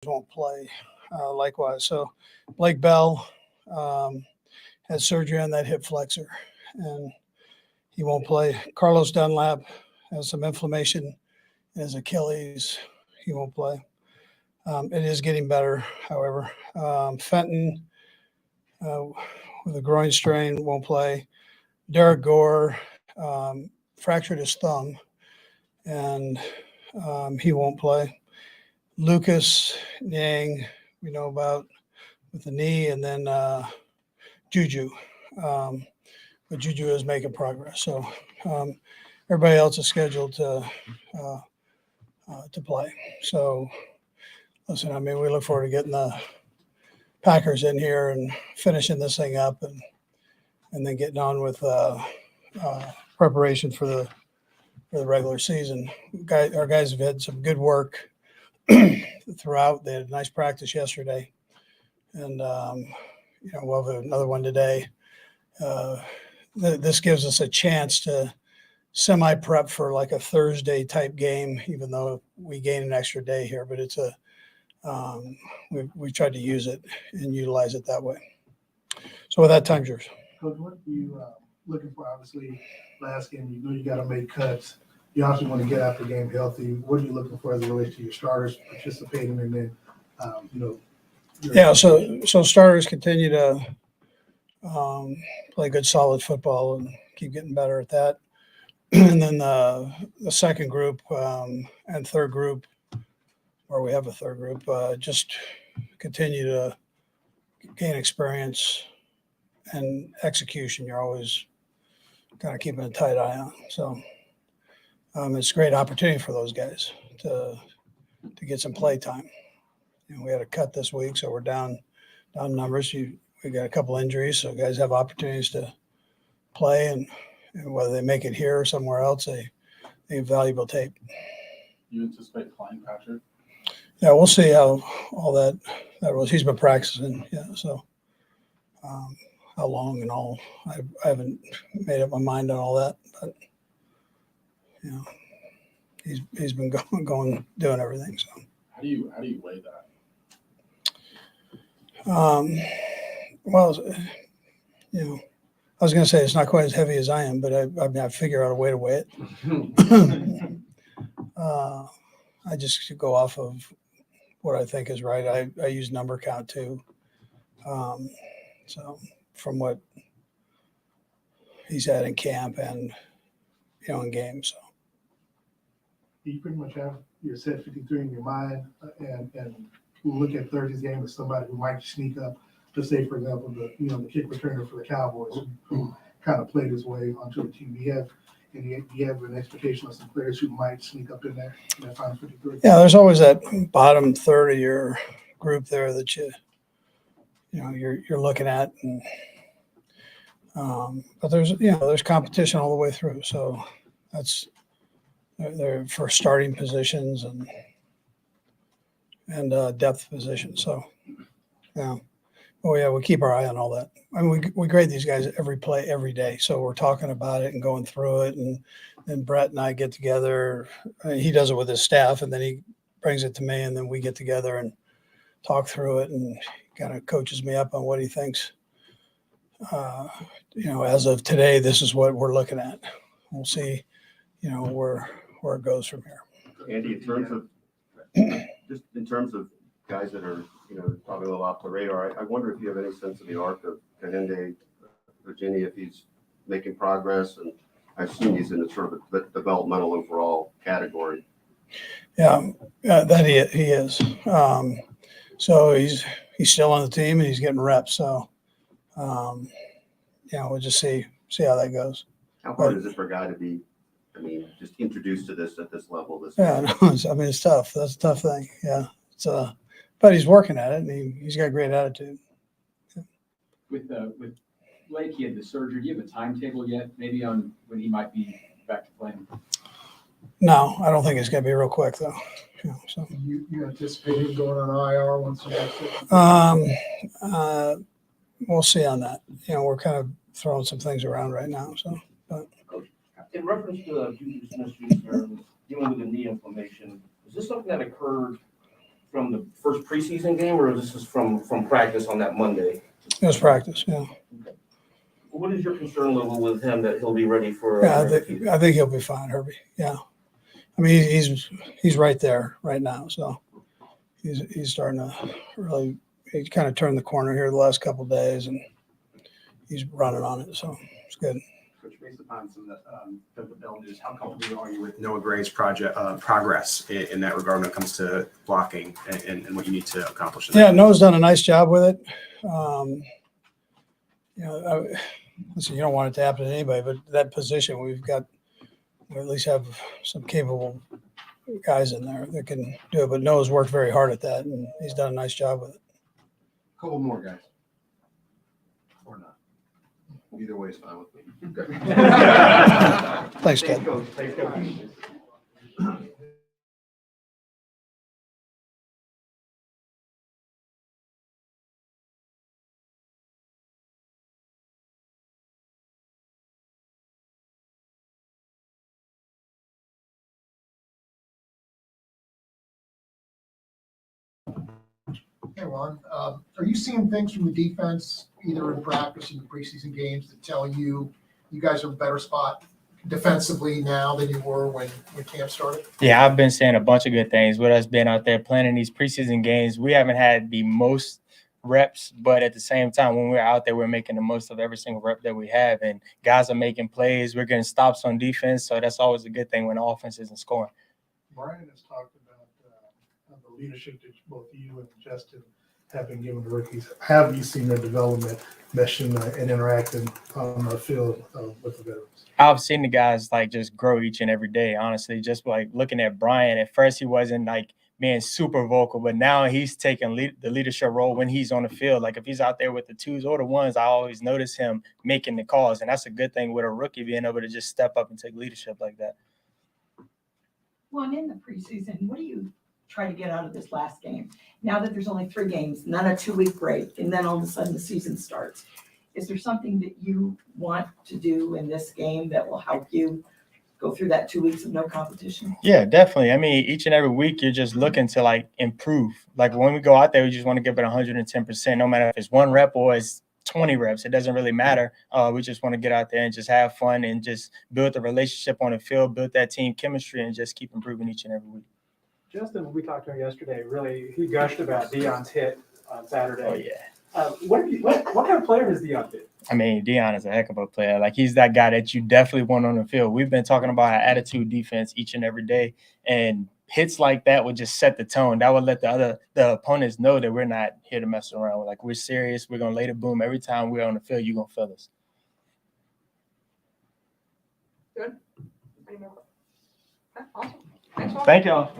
won't play likewise. So Blake Bell had surgery on that hip flexor, and he won't play. Carlos Dunlap has some inflammation in his Achilles. He won't play. It is getting better, however. Fenton with a groin strain won't play. Derek Gore fractured his thumb, and he won't play. Lucas Yang, we know about with the knee, and then Juju. But Juju is making progress. So everybody else is scheduled to play. So listen, I mean, we look forward to getting the Packers in here and finishing this thing up, and then getting on with preparation for the regular season. Our guys have had some good work throughout. They had a nice practice yesterday, and we'll have another one today. This gives us a chance to semi-prep for like a Thursday type game, even though we gain an extra day here. But it's we tried to use it and utilize it that way. So with that, time's yours. Coach, what are you looking for? Obviously, last game, you know you got to make cuts. You also want to get out the game healthy. What are you looking for as it relates to your starters participating, and then, So starters continue to play good, solid football and keep getting better at that. And then the second group and third group, or we have a third group, just continue to gain experience and execution. You're always kind of keeping a tight eye on. So it's a great opportunity for those guys to get some play time. We had a cut this week, so we're down numbers. We got a couple injuries, so guys have opportunities to play, and whether they make it here or somewhere else, they have valuable tape. You anticipate playing Patrick? Yeah, we'll see how all that was. He's been practicing, so how long and all. I haven't made up my mind on all that, but he's been going doing everything. So how do you weigh that? Well, I was going to say it's not quite as heavy as I am, but I figure out a way to weigh it. I just should go off of what I think is right. I use number count too. So from what he's had in camp and in games. So you pretty much have your set 53 in your mind, and look at Thursday's game as somebody who might sneak up. Let's say, for example, the kick returner for the Cowboys who kind of played his way onto the team. Do you have an expectation of some players who might sneak up in that final 53? Yeah, there's always that bottom third of your group there that you're looking at, and but there's competition all the way through. So that's they're for starting positions and depth positions. So we keep our eye on all that. I mean, we grade these guys every play, every day. So we're talking about it and going through it. And then Brett and I get together. He does it with his staff, and then he brings it to me, and then we get together and talk through it, and kind of coaches me up on what he thinks. As of today, this is what we're looking at. We'll see, where it goes from here. Andy, in terms of guys that are, probably a little off the radar, I wonder if you have any sense of the arc of Kahinde, Virginia, if he's making progress, and I assume he's in the sort of a developmental overall category. Yeah, that he is. So he's still on the team and he's getting reps. So, we'll just see how that goes. How hard is it for a guy to be, just introduced to this at this level? It's tough. That's a tough thing. Yeah. But he's working at it, and he's got a great attitude. Yeah. With Blake, he had the surgery. Do you have a timetable yet, maybe on when he might be back to playing? No, I don't think it's going to be real quick, though. So You anticipate him going on IR once you get we'll see on that. We're kind of throwing some things around right now. So, but in reference to Juju Smith-Schuster dealing with the knee inflammation, is this something that occurred from the first preseason game, or this is from practice on that Monday? It was practice, yeah. What is your concern level with him that he'll be ready for? Yeah, regular season? I think he'll be fine, Herbie. Yeah. I mean, he's right there right now. So he's starting to really, he's kind of turned the corner here the last couple of days, and he's running on it. So it's good. Coach, based upon some of the Bell news, how comfortable are you with Noah Gray's progress in that regard when it comes to blocking and what you need to accomplish? Yeah, Noah's done a nice job with it. Listen, you don't want it to happen to anybody, but that position, we at least have some capable guys in there that can do it. But Noah's worked very hard at that, and he's done a nice job with it. Couple more guys. Or not. Either way is fine with me. Thanks, Ted. Coach. Thanks, Coach. Hey, Juan, are you seeing things from the defense, either in practice or in the preseason games, that tell you you guys are in a better spot defensively now than you were when camp started? Yeah, I've been saying a bunch of good things with us being out there playing in these preseason games. We haven't had the most reps, but at the same time, when we're out there, we're making the most of every single rep that we have. And guys are making plays. We're getting stops on defense. So that's always a good thing when the offense isn't scoring. Brian has talked about the leadership that both you and Justin have been giving the rookies. Have you seen their development meshing and interacting on the field with the veterans? I've seen the guys like just grow each and every day, honestly. Just like looking at Brian, at first he wasn't like being super vocal, but now he's taking the leadership role when he's on the field. Like if he's out there with the twos or the ones, I always notice him making the calls. And that's a good thing with a rookie being able to just step up and take leadership like that. Juan, in the preseason, what do you try to get out of this last game? Now that there's only 3 games, and then a 2-week break, and then all of a sudden the season starts. Is there something that you want to do in this game that will help you go through that 2 weeks of no competition? Yeah, definitely. I mean, each and every week you're just looking to like improve. Like when we go out there, we just want to give it 110%, no matter if it's 1 rep or it's 20 reps. It doesn't really matter. We just want to get out there and just have fun and just build the relationship on the field, build that team chemistry, and just keep improving each and every week. Justin, when we talked to him yesterday, really, he gushed about Deion's hit on Saturday. Oh, yeah. What kind of player has Deion been? I mean, Deion is a heck of a player. Like, he's that guy that you definitely want on the field. We've been talking about our attitude defense each and every day, and hits like that would just set the tone. That would let the opponents know that we're not here to mess around. Like, we're serious. We're going to lay the boom every time we're on the field. You're going to feel us. Good. Any more? Okay, awesome. Thanks, Juan. Thank y'all.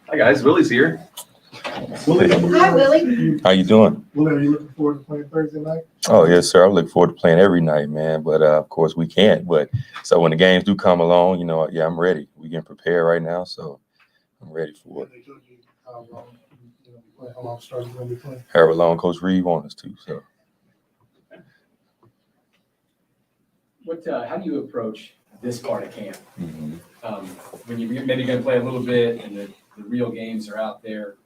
Hi, guys. Willie's here. Willie, Hi, Willie. How you doing? Willie, are you looking forward to playing Thursday night? Oh, yes, sir. I look forward to playing every night, man. But of course we can't. But so when the games do come along, yeah, I'm ready. We can prepare right now, so I'm ready for it. They told you how long, how long started going to be playing? However long Coach Reid wants us to. So How do you approach this part of camp? mhm. When you're maybe going to play a little bit and the real games are out there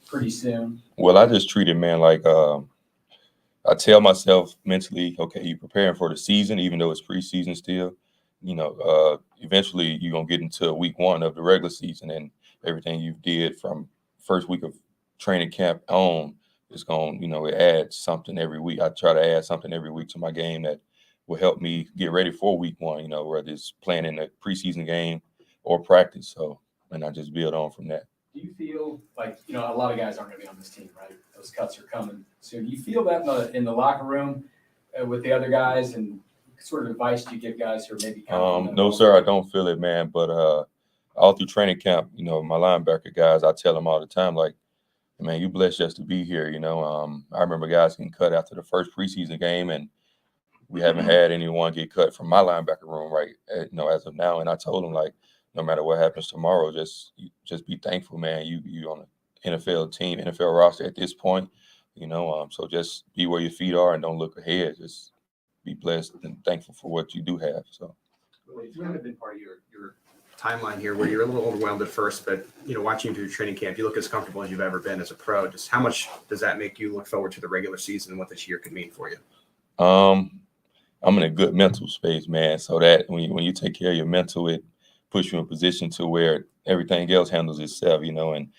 pretty soon? Well, I just treat it, man, like I tell myself mentally, okay, you're preparing for the season, even though it's preseason still. Eventually you're gonna get into week 1 of the regular season, and everything you did from first week of training camp on is going, it adds something every week. I try to add something every week to my game that will help me get ready for week 1, whether it's playing in a preseason game or practice. So, and I just build on from that. Do you feel like, a lot of guys aren't going to be on this team, right? Those cuts are coming soon. Do you feel that in the locker room with the other guys, and sort of advice do you give guys who are maybe coming? No, sir, I don't feel it, man. But all through training camp, my linebacker guys, I tell them all the time, like, man, you blessed just to be here. I remember guys getting cut after the first preseason game, and we haven't had anyone get cut from my linebacker room, right? As of now. And I told them, like, no matter what happens tomorrow, just be thankful, man. You on an NFL team, NFL roster at this point, so just be where your feet are and don't look ahead. Just be blessed and thankful for what you do have. So It's kind of been part of your timeline here where you're a little overwhelmed at first, but watching you through training camp, you look as comfortable as you've ever been as a pro. Just how much does that make you look forward to the regular season and what this year could mean for you? I'm in a good mental space, man. So that when you take care of your mental, it puts you in a position to where everything else handles itself, and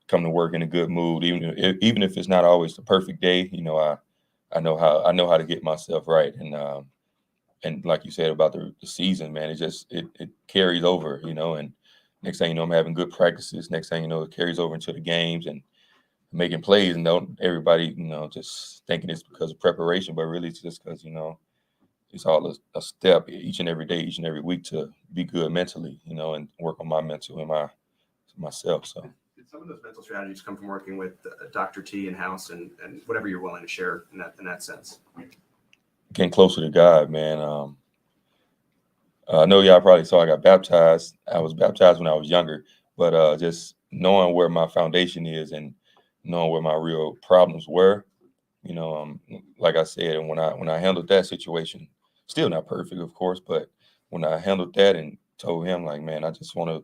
come to work in a good mood. Even if it's not always the perfect day, I know how to get myself right. And like you said about the season, man, it carries over, and next thing you know, I'm having good practices. Next thing you know, it carries over into the games and making plays, and don't everybody, just thinking it's because of preparation, but really it's just because, it's all a step each and every day, each and every week to be good mentally, and work on my mental and myself. So Did some of those mental strategies come from working with Dr. T in-house and whatever you're willing to share in that sense? getting closer to God, man. I know y'all probably saw I got baptized. I was baptized when I was younger, but just knowing where my foundation is and knowing where my real problems were, like I said, when I handled that situation, still not perfect, of course, but when I handled that and told him, like, man, I just want to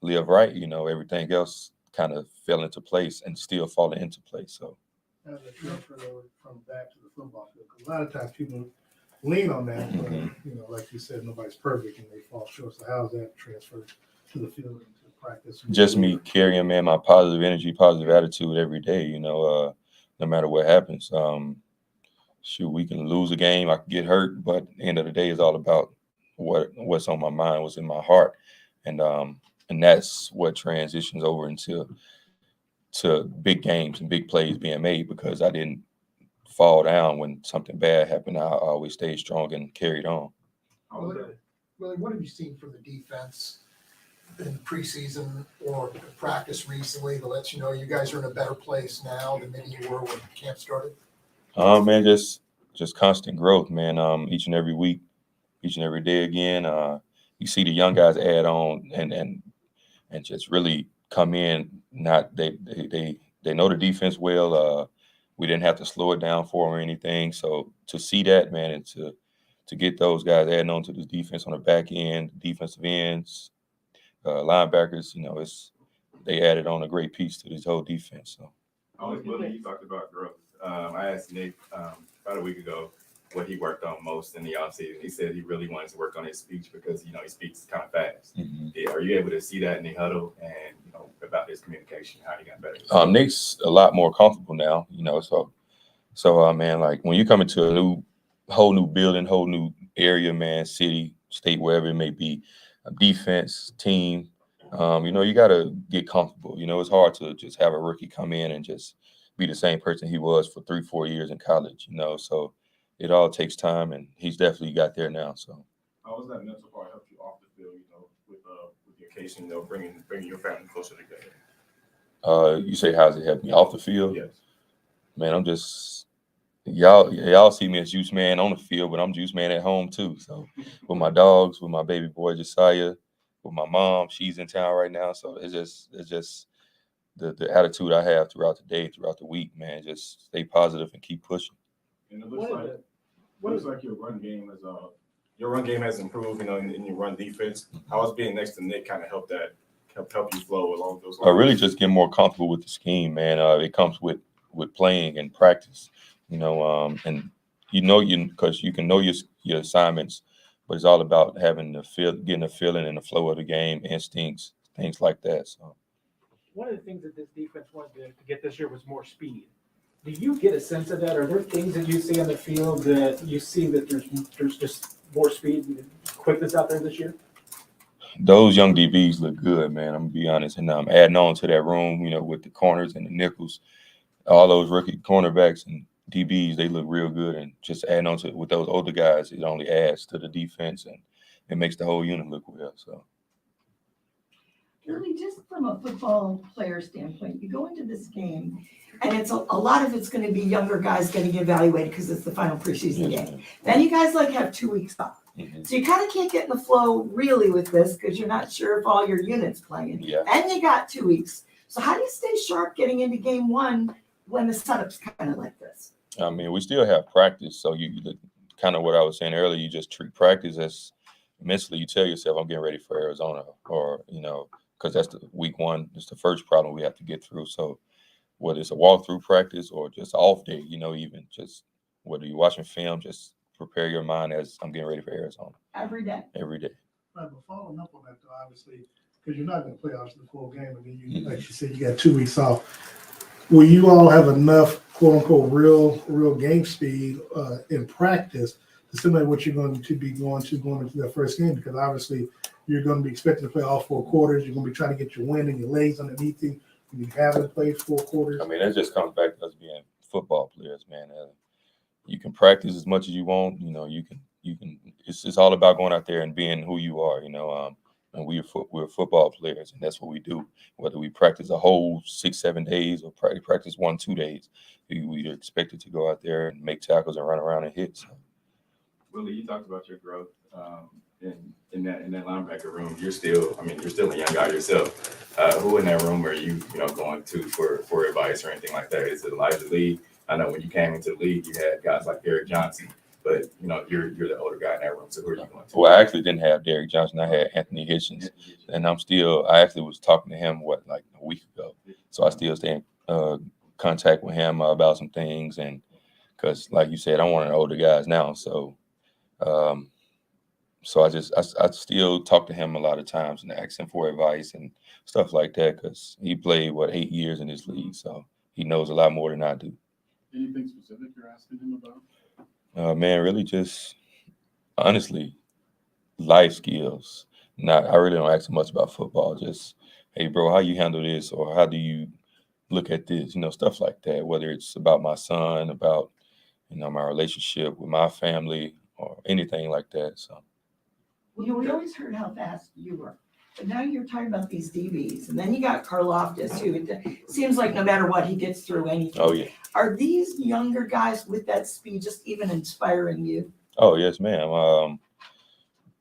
live right, everything else kind of fell into place and still falling into place. So As a transfer from that to the football field, 'cause a lot of times people lean on that, but, like you said, nobody's perfect and they fall short. So how's that transfer to the field and to practice? just me carrying, man, my positive energy, positive attitude every day, no matter what happens. Shoot, we can lose a game, I can get hurt, but at the end of the day, it's all about what's on my mind, what's in my heart, and that's what transitions over into big games and big plays being made, because I didn't fall down when something bad happened. I always stayed strong and carried on. Willie, what have you seen from the defense in preseason or practice recently that lets you know you guys are in a better place now than maybe you were when camp started? Man, just constant growth, man. Each and every week, each and every day again. You see the young guys add on and just really come in. They know the defense well. We didn't have to slow it down for them or anything. So to see that, man, and to get those guys adding on to this defense on the back end, defensive ends, linebackers, they added on a great piece to this whole defense. So. Willie, you talked about growth. I asked Nick about a week ago what he worked on most in the offseason. He said he really wanted to work on his speech because, he speaks kind of fast. Mm-hmm. Are you able to see that in the huddle and, about his communication, how he got better? Nick's a lot more comfortable now, so man, like when you come into a whole new building, whole new area, man, city, state, wherever it may be, defense, team, you got to get comfortable. It's hard to just have a rookie come in and just be the same person he was for 3-4 years in college, so it all takes time, and he's definitely got there now. So how was that mental part help you off the field, with the occasion, bringing your family closer together? You say how's it help me off the field? Yes. Man, I'm just y'all see me as juice man on the field, but I'm juice man at home too. So with my dogs, with my baby boy Josiah, with my mom, she's in town right now. So it's just the attitude I have throughout the day, throughout the week, man. Just stay positive and keep pushing. And it looks like your run game has improved, you know, in your run defense. How has being next to Nick kind of help you flow along those lines? I really just get more comfortable with the scheme, man. It comes with playing and practice, you know, and because you can know your assignments, but it's all about having getting a feeling and the flow of the game, instincts, things like that. So One of the things that this defense wanted to get this year was more speed. Do you get a sense of that? Are there things that you see on the field that you see that there's just more speed and quickness out there this year? those young DBs look good, man. I'm gonna be honest, and I'm adding on to that room, you know, with the corners and the nickels, all those rookie cornerbacks and DBs, they look real good. And just adding on to with those older guys, it only adds to the defense and it makes the whole unit look well. So. Really, just from a football player standpoint, you go into this game and it's a lot of it's going to be younger guys getting evaluated because it's the final preseason game. Then you guys have 2 weeks off. Mm-hmm. So you kind of can't get in the flow really with this because you're not sure if all your units playing. Yeah. And you got 2 weeks. So how do you stay sharp getting into game one when the setup's kind of like this? I mean, we still have practice. So you kind of what I was saying earlier, you just treat practice as mentally, you tell yourself, I'm getting ready for Arizona, or, you know, because that's the week one. It's the first problem we have to get through. So whether it's a walkthrough practice or just off day, you know, even just whether you're watching film, just prepare your mind as I'm getting ready for Arizona. Every day. Every day. Right, but following up on that, though, obviously, because you're not going to play obviously the full game, and then you, like you said, you got 2 weeks off. Will you all have enough, quote unquote, real game speed in practice to simulate what you're going to be going into that first game? Because obviously, you're going to be expected to play all 4 quarters. You're going to be trying to get your wind and your legs underneath you. You haven't played 4 quarters. I mean, that just comes back to us being football players, man. You can practice as much as you want. You know, you can. It's all about going out there and being who you are. You know, and we're football players, and that's what we do. Whether we practice a whole 6-7 days or practice 1-2 days, we are expected to go out there and make tackles and run around and hit. So. Willie, you talked about your growth in that linebacker room. You're still a young guy yourself. Who in that room are you going to for advice or anything like that? Is it Elijah Lee? I know when you came into the league, you had guys like Derek Johnson, but you're the older guy in that room. So who are you going to? Well, I actually didn't have Derek Johnson. I had Anthony Hitchens, and I actually was talking to him like a week ago. So I still stay in contact with him about some things, and because like you said, I'm one of the older guys now, so. So I still talk to him a lot of times and ask him for advice and stuff like that because he played 8 years in this league, so he knows a lot more than I do. Anything specific you're asking him about? Man, really just honestly life skills. I really don't ask him much about football. Just, hey, bro, how you handle this, or how do you look at this? You know, stuff like that. Whether it's about my son, about my relationship with my family, or anything like that. So. We always heard how fast you were, but now you're talking about these DBs, and then you got Karlaftis, who it seems like no matter what, he gets through anything. Oh, yeah. Are these younger guys with that speed just even inspiring you? Oh, yes, ma'am.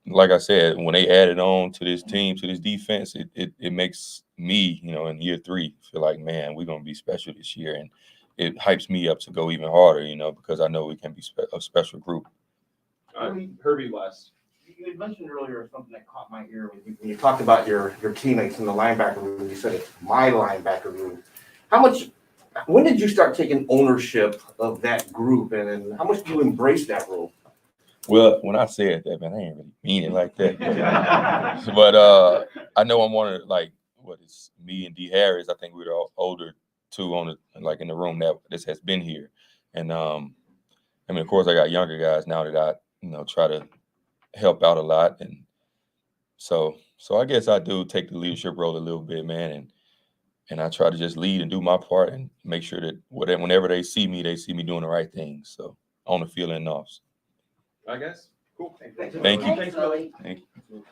Like I said, when they added on to this team, to this defense, it makes me, in year 3, feel like, man, we're going to be special this year. And it hypes me up to go even harder, because I know we can be a special group. Herbie West, you had mentioned earlier something that caught my ear when you talked about your teammates in the linebacker room. You said it's my linebacker room. When did you start taking ownership of that group, and how much do you embrace that role? Well, when I said that, man, I ain't really mean it like that. But I know I'm one of it's me and D Harris. I think we're the older two in the room that this has been here, and of course, I got younger guys now that I try to help out a lot. And so I guess I do take the leadership role a little bit, man. And I try to just lead and do my part and make sure that whenever they see me doing the right things. So on the field and off. I guess. Cool. Thank you. Thanks, Willie. Thank you.